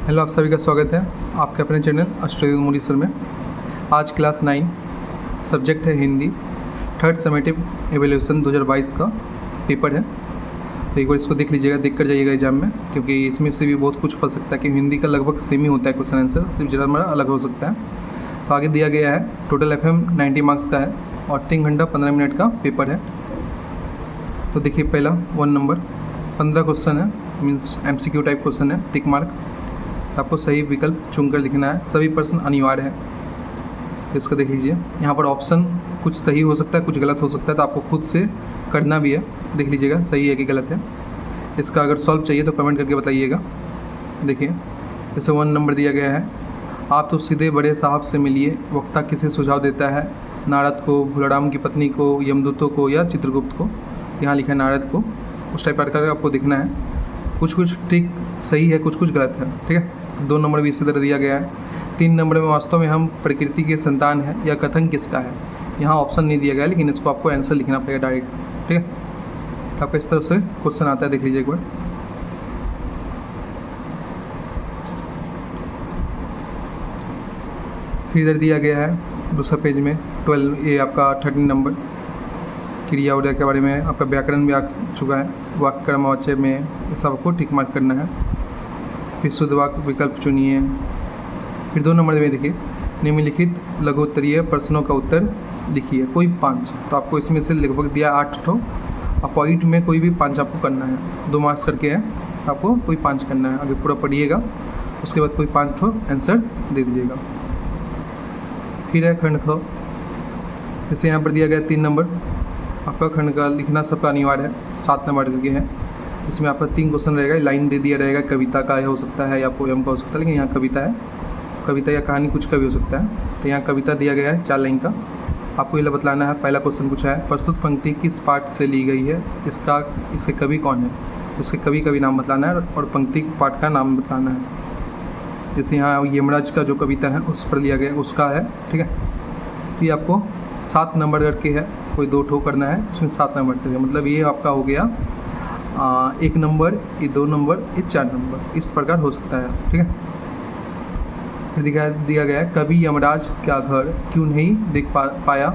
Hello, आप सभी का स्वागत है आपके अपने चैनल अस्ट्रेलियन मूडी सर में। आज क्लास 9 सब्जेक्ट है हिंदी, थर्ड समेटिव एवेल्यूशन 2022 का पेपर है। तो एक बार इसको देख लीजिएगा, देख कर जाइएगा एग्जाम में, क्योंकि इसमें से भी बहुत कुछ फंस सकता है कि हिंदी का लगभग सेम ही होता है क्वेश्चन आंसर, सिर्फ जरा हमारा अलग हो सकता है। तो आगे दिया गया है टोटल FM 90 मार्क्स का है और 3 घंटा 15 मिनट का पेपर है। तो देखिए, पहला 1 नंबर 15 क्वेश्चन है, मीन्स MCQ टाइप क्वेश्चन है, टिक मार्क। आपको सही विकल्प चुनकर लिखना है, सभी प्रश्न अनिवार्य है। इसको देख लीजिए, यहाँ पर ऑप्शन कुछ सही हो सकता है, कुछ गलत हो सकता है, तो आपको खुद से करना भी है। देख लीजिएगा सही है कि गलत है। इसका अगर सॉल्व चाहिए तो कमेंट करके बताइएगा। देखिए, जैसे 1 नंबर दिया गया है, आप तो सीधे बड़े साहब से मिलिए, वक्ता किसे सुझाव देता है, नारद को, भूलाराम की पत्नी को, यमदूतों को या चित्रगुप्त को। यहाँ लिखा है नारद को। उस टाइप का आपको देखना है, कुछ कुछ ठीक सही है, कुछ कुछ गलत है। ठीक है, 2 नंबर भी इसी तरह दिया गया है। 3 नंबर में वास्तव में हम प्रकृति के संतान है, यह कथन किसका है। यहाँ ऑप्शन नहीं दिया गया, लेकिन इसको आपको आंसर लिखना पड़ेगा डायरेक्ट। ठीक है, तो आपका इस तरह से क्वेश्चन आता है, देख लीजिए एक बार। फिर इधर दिया गया है दूसरा पेज में 12, ये आपका 13 नंबर क्रिया उदय के बारे में। आपका व्याकरण भी आ चुका है, वाक्य कर्म वाच्य में ये सब आपको टिक मार्क करना है। फिर शुद्ध वाक्य विकल्प चुनिए। फिर 2 नंबर में देखिए, निम्नलिखित लघु उत्तरीय प्रश्नों का उत्तर लिखिए, कोई 5। तो आपको इसमें से लगभग दिया 8 ठो, पॉइंट में कोई भी 5 आपको करना है। 2 मार्क्स करके है, आपको कोई 5 करना है। आगे पूरा पढ़िएगा, उसके बाद कोई 5 ठो आंसर दे दीजिएगा। फिर है खंड ख, जैसे यहाँ पर दिया गया 3 नंबर, आपका खंड का लिखना सबका अनिवार्य है। 7 नंबर करके है, इसमें आपका 3 क्वेश्चन रहेगा, लाइन दे दिया रहेगा, कविता का हो सकता है या पोएम का हो सकता है, लेकिन यहाँ कविता है, कविता या कहानी कुछ का भी हो सकता है। तो यहाँ कविता दिया गया है 4 लाइन का, आपको ये बतलाना है। पहला क्वेश्चन पूछा है, प्रस्तुत पंक्ति किस पाठ से ली गई है, इसके कवि कौन है। उसके कवि का भी नाम बतलाना है और पंक्ति पाठ का नाम बताना है। जैसे यहाँ यमराज का जो कविता है उस पर लिया गया, उसका है। ठीक है, तो ये आपको 7 नंबर करके है, कोई 2 ठो करना है, उसमें 7 नंबर करके, मतलब ये आपका हो गया 1 नंबर, ये 2 नंबर, ये 4 नंबर, इस प्रकार हो सकता है। ठीक है, फिर दिया गया है, कभी यमराज का घर क्यों नहीं देख पाया,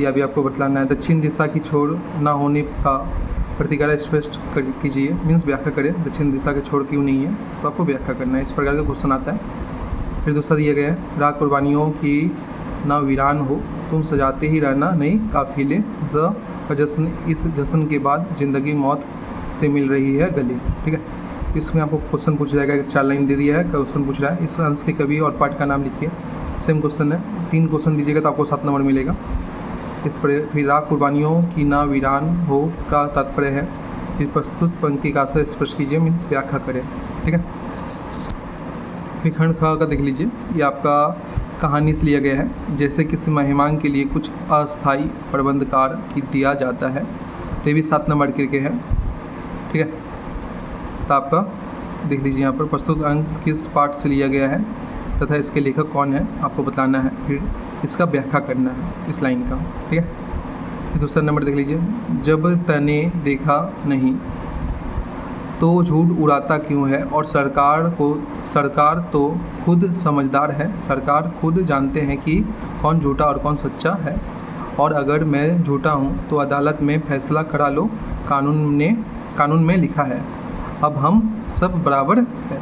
यह भी आपको बतलाना है। दक्षिण दिशा की छोर ना होने का प्रतिकार स्पष्ट कीजिए, मीन्स व्याख्या करें, दक्षिण दिशा के छोर क्यों नहीं है, तो आपको व्याख्या करना है। इस प्रकार का क्वेश्चन आता है। फिर दूसरा दिया गया है, राग कुर्बानियों की ना वीरान हो, तुम सजाते ही रहना नई काफिले, द जश्न, इस जश्न के बाद ज़िंदगी मौत से मिल रही है गली। ठीक है, इसमें आपको क्वेश्चन पूछ जाएगा, 4 लाइन दे दिया है, क्वेश्चन पूछ रहा है, इस अंश के कवि और पाठ का नाम लिखिए। सेम क्वेश्चन है, 3 क्वेश्चन दीजिएगा तो आपको 7 नंबर मिलेगा। इस पर फिर राग कुर्बानियों की ना वीरान हो का तात्पर्य है, फिर प्रस्तुत पंक्ति का आशय स्पष्ट कीजिए, मीन्स व्याख्या करें। ठीक है, फिर खंड ख का देख लीजिए, ये आपका कहानी से लिया गया है। जैसे किसी मेहमान के लिए कुछ अस्थायी प्रबंधकार की दिया जाता है, तो ये भी 7 नंबर करके है। ठीक है, तो आपका देख लीजिए, यहाँ पर प्रस्तुत अंश किस पाठ से लिया गया है तथा इसके लेखक कौन है, आपको बताना है। फिर इसका व्याख्या करना है इस लाइन का। ठीक है, फिर दूसरा नंबर देख लीजिए, जब तने देखा नहीं तो झूठ उड़ाता क्यों है, और सरकार तो खुद समझदार है, सरकार खुद जानते हैं कि कौन झूठा और कौन सच्चा है, और अगर मैं झूठा हूँ तो अदालत में फैसला करा लो, कानून में लिखा है, अब हम सब बराबर है।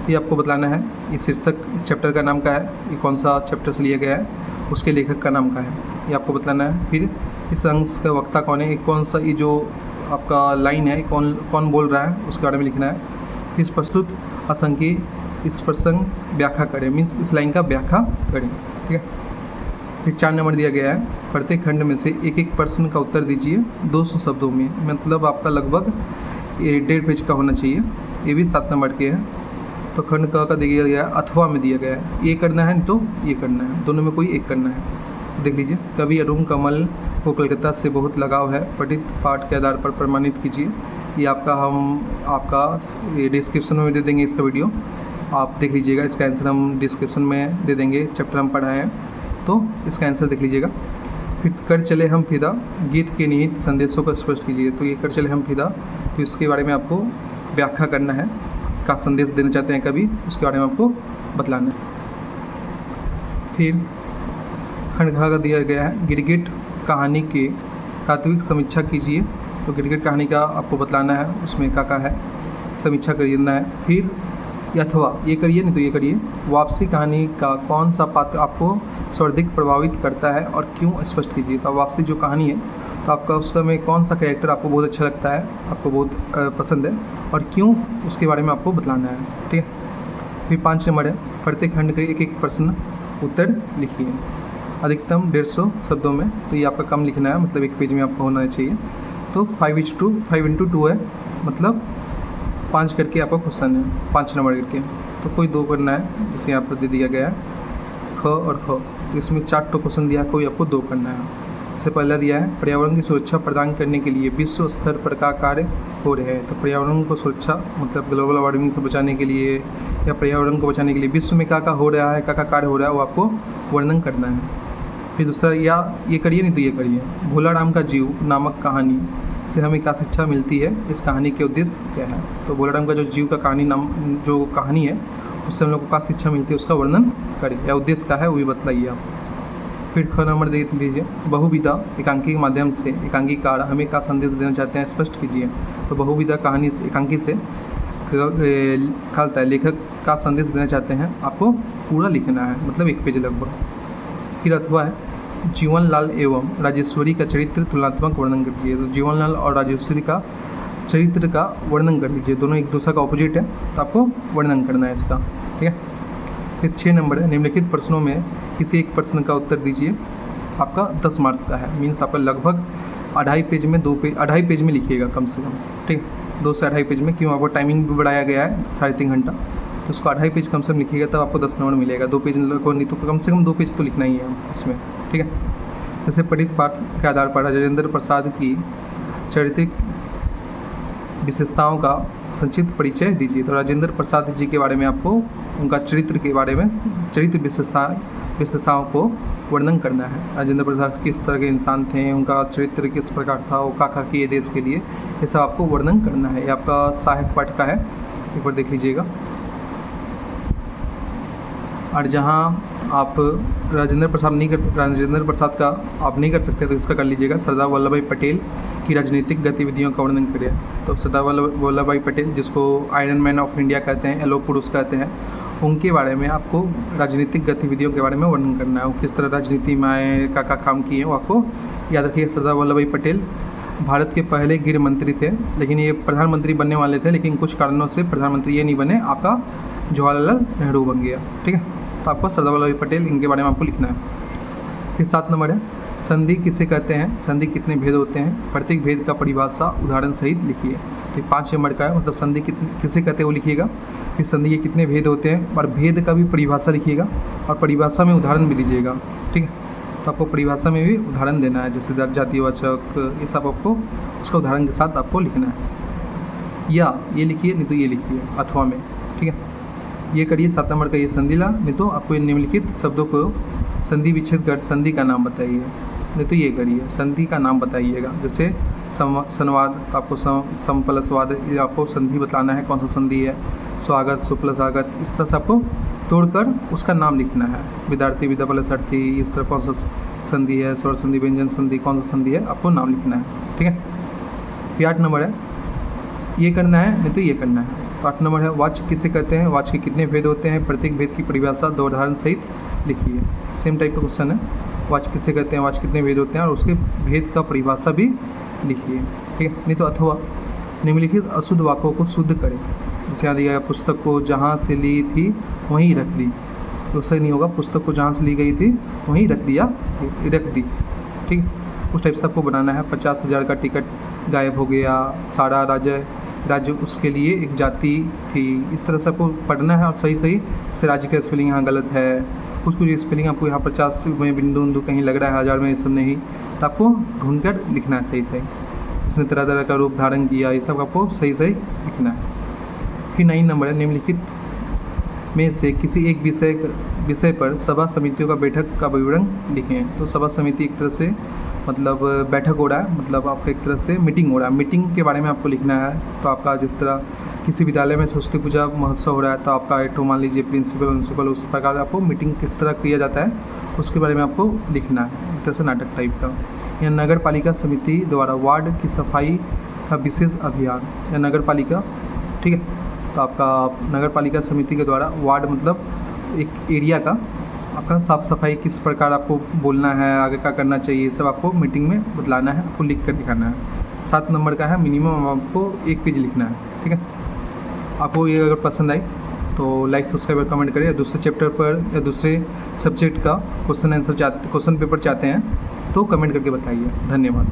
ये आपको बतलाना है। ये शीर्षक इस चैप्टर का नाम का है, ये कौन सा चैप्टर से लिया गया है, उसके लेखक का नाम का है, ये आपको बतलाना है। फिर इस अंश का वक्ता कौन है, कौन सा, ये जो आपका लाइन है कौन बोल रहा है, उसके बारे में लिखना है। इस प्रस्तुत असंख्य इस प्रसंग व्याख्या करें, मीन्स इस लाइन का व्याख्या करें। ठीक है, फिर 4 नंबर दिया गया है, प्रत्येक खंड में से एक प्रश्न का उत्तर दीजिए 200 शब्दों में, मतलब आपका लगभग 1.5 पेज का होना चाहिए। ये भी 7 नंबर के है। तो खंड का दिया गया है, अथवा में दिया गया है, ये करना है तो ये करना है, दोनों में कोई एक करना है। देख लीजिए, कवि अरुण कमल को कलकत्ता से बहुत लगाव है, पठित पाठ के आधार पर प्रमाणित कीजिए। ये आपका ये डिस्क्रिप्शन में दे देंगे इसका वीडियो, आप देख लीजिएगा। इसका आंसर हम डिस्क्रिप्शन में दे देंगे, चैप्टर हम पढ़ाए हैं, तो इसका आंसर देख लीजिएगा। फिर कर चले हम फिदा, गीत के निहित संदेशों को स्पष्ट कीजिए। तो ये कर चले हम फिदा, तो इसके बारे में आपको व्याख्या करना है। का संदेश देना चाहते हैं कवि, उसके बारे में आपको बतलाना है। फिर खंड घ का दिया गया है गिरगिट कहानी के तात्विक समीक्षा कीजिए। तो गिरगिट कहानी का आपको बतलाना है, उसमें का है, समीक्षा करना है। फिर अथवा ये करिए, नहीं तो ये करिए, वापसी कहानी का कौन सा पात्र आपको सर्वाधिक प्रभावित करता है और क्यों, स्पष्ट कीजिए। तो वापसी जो कहानी है तो आपका उसका में कौन सा कैरेक्टर आपको बहुत अच्छा लगता है, आपको बहुत पसंद है और क्यों, उसके बारे में आपको बतलाना है। ठीक है। फिर 5 नंबर है प्रत्येक खंड के एक एक प्रश्न उत्तर लिखिए, अधिकतम 150 शब्दों में। तो ये आपका कम लिखना है, मतलब एक पेज में आपको होना चाहिए। तो 5:2 है, मतलब 5 करके आपका क्वेश्चन है, 5 नंबर करके। तो कोई 2 करना है, जैसे यहाँ पर दे दिया गया है ख और ख। तो इसमें 4 क्वेश्चन दिया है, कोई आपको 2 करना है। इससे पहला दिया है पर्यावरण की सुरक्षा प्रदान करने के लिए विश्व स्तर पर का कार्य हो रहे हैं। तो पर्यावरण को सुरक्षा मतलब ग्लोबल वार्मिंग से बचाने के लिए या पर्यावरण को बचाने के लिए विश्व में का हो रहा है, का कार्य हो रहा है, वो आपको वर्णन करना है। फिर दूसरा, या ये करिए, नहीं तो ये करिए, भोला राम का जीव नामक कहानी से हमें क्या शिक्षा मिलती है, इस कहानी के उद्देश्य क्या है। तो भोला राम का जो जीव का कहानी नाम जो कहानी है उससे हम लोग को क्या शिक्षा मिलती है, उसका वर्णन करिए, या उद्देश्य का है वो भी बतलाइए आप। फिर ख नंबर देख लीजिए, बहुविधा एकांकी के माध्यम से एकांकीकार हमें क्या संदेश देना चाहते हैं, स्पष्ट कीजिए। तो बहुविधा कहानी से एकांकी से खालता है लेखक का संदेश देना चाहते हैं, आपको पूरा लिखना है, मतलब एक पेज लगभग। फिर अथवा है जीवनलाल एवं राजेश्वरी का चरित्र तुलनात्मक वर्णन कर दीजिए। तो जीवनलाल और राजेश्वरी का चरित्र का वर्णन कर लीजिए, दोनों एक दूसरे का ऑपोजिट है, तो आपको वर्णन करना है इसका। ठीक है। फिर 6 नंबर है निम्नलिखित प्रश्नों में किसी एक प्रश्न का उत्तर दीजिए, आपका 10 मार्क्स का है, मीन्स आपका लगभग 2.5 पेज में 2.5 पेज में लिखिएगा कम से कम। ठीक, 2 से 2.5 पेज में, क्यों आपको टाइमिंग भी बढ़ाया गया है 3.5 घंटा, तो उसको 2.5 पेज कम से कम लिखिएगा, तब आपको 10 नंबर मिलेगा। 2 पेज को नहीं तो कम से कम 2 पेज तो लिखना ही है इसमें। ठीक है। जैसे पठित पाठ के आधार पर राजेंद्र प्रसाद की चारित्रिक विशेषताओं का संक्षिप्त परिचय दीजिए। तो राजेंद्र प्रसाद जी के बारे में आपको उनका चरित्र के बारे में, चरित्र विशेषताओं को वर्णन करना है। राजेंद्र प्रसाद किस तरह के इंसान थे, उनका चरित्र किस प्रकार था, वो क्या किए देश के लिए, ये सब आपको वर्णन करना है। ये आपका सहायक पाठ का है, एक बार देख लीजिएगा। और जहाँ आप राजेंद्र प्रसाद का आप नहीं कर सकते तो इसका कर लीजिएगा, सरदार वल्लभ भाई पटेल की राजनीतिक गतिविधियों का वर्णन करिए। तो सरदार वल्लभ भाई पटेल, जिसको आयरन मैन ऑफ इंडिया कहते हैं, एलो पुरुष कहते हैं, उनके बारे में आपको राजनीतिक गतिविधियों के बारे में वर्णन करना है। वो किस तरह राजनीति में आए, का काम किए, वो आपको याद रखिए। सरदार वल्लभ भाई पटेल भारत के पहले गृह मंत्री थे, लेकिन ये प्रधानमंत्री बनने वाले थे, लेकिन कुछ कारणों से प्रधानमंत्री ये नहीं बने, आपका जवाहरलाल नेहरू बन गया। ठीक है। तो आपको सरदार वल्लभ भाई पटेल, इनके बारे में आपको लिखना है। फिर 7 नंबर है संधि किसे कहते हैं, संधि कितने भेद होते हैं, प्रत्येक भेद का परिभाषा उदाहरण सहित लिखिए। तो 5 नंबर का है, मतलब संधि किसे कहते हैं वो लिखिएगा। फिर संधि के कितने भेद होते हैं और भेद का भी परिभाषा लिखिएगा, और परिभाषा में उदाहरण भी दीजिएगा। ठीक है। तो आपको परिभाषा में भी उदाहरण देना है, जैसे जातिवाचक, ये सब आपको उसका उदाहरण के साथ आपको लिखना है। या ये लिखिए, नहीं तो ये लिखिए अथवा में। ठीक है। ये करिए 7 नंबर का ये संधि ला, नहीं तो आपको निम्नलिखित शब्दों को संधि विच्छेद कर संधि का नाम बताइए, नहीं तो ये करिए संधि का नाम बताइएगा। जैसे संवाद, आपको सम प्लस वाद, ये आपको संधि बताना है कौन सा संधि है, स्वागत, सुप्लस आगत, इस तरह से आपको तोड़कर उसका नाम लिखना है। विद्यार्थी, विद्या प्लस अर्थी, इस तरह कौन सा संधि है, स्वर संधि, व्यंजन संधि, कौन सा संधि है, आपको नाम लिखना है। ठीक है। फिर 8 नंबर है ये करना है, नहीं तो ये करना है। तो 8 नंबर है वाच्य किसे कहते हैं, वाच्य के कितने भेद होते हैं, प्रत्येक भेद की परिभाषा 2 उदाहरण सहित लिखिए। सेम टाइप का क्वेश्चन है, वाच्य किसे कहते हैं, वाच्य कितने भेद होते हैं और उसके भेद का परिभाषा भी लिखिए। ठीक है। नहीं तो अथवा निम्नलिखित अशुद्ध वाक्यों को शुद्ध करें। जैसे यहाँ दिया पुस्तक को जहाँ से ली थी वहीं रख दी, तो सही नहीं होगा, पुस्तक को जहाँ से ली गई थी वहीं रख दी। ठीक, उस टाइप से आपको बनाना है। 50,000 का टिकट गायब हो गया, सारा राज्य उसके लिए एक जाति थी, इस तरह से आपको पढ़ना है। और सही जैसे राज्य का स्पेलिंग यहाँ गलत है, कुछ स्पेलिंग आपको यहाँ 50 में बिंदु कहीं लग रहा है, 1000 में ये सब नहीं, तो आपको ढूंढ कर लिखना है सही। इसने तरह का रूप धारण किया, ये सब आपको सही लिखना है। फिर 9 नंबर है निम्नलिखित में से किसी एक विषय पर सभा समितियों का बैठक का विवरण लिखें। तो सभा समिति एक तरह से मतलब बैठक हो रहा है, मतलब आपका एक तरह से मीटिंग हो रहा है, मीटिंग के बारे में आपको लिखना है। तो आपका जिस तरह किसी विद्यालय में सरस्वती पूजा महोत्सव हो रहा है तो आपका एक मान लीजिए प्रिंसिपल उस प्रकार आपको मीटिंग किस तरह किया जाता है उसके बारे में आपको लिखना है, एक तरह से नाटक टाइप का। या नगर पालिका समिति द्वारा वार्ड की सफाई का विशेष अभियान, या नगर पालिका, ठीक है, तो आपका नगर पालिका समिति के द्वारा वार्ड मतलब एक एरिया का आपका साफ़ सफाई किस प्रकार आपको बोलना है, आगे क्या करना चाहिए, ये सब आपको मीटिंग में बतलाना है, आपको लिख कर दिखाना है। 7 नंबर का है, मिनिमम आपको 1 पेज लिखना है, ठीक है। आपको ये अगर पसंद आई तो लाइक सब्सक्राइब और कमेंट करें। या दूसरे चैप्टर पर या दूसरे सब्जेक्ट का क्वेश्चन पेपर चाहते हैं तो कमेंट करके बताइए। धन्यवाद।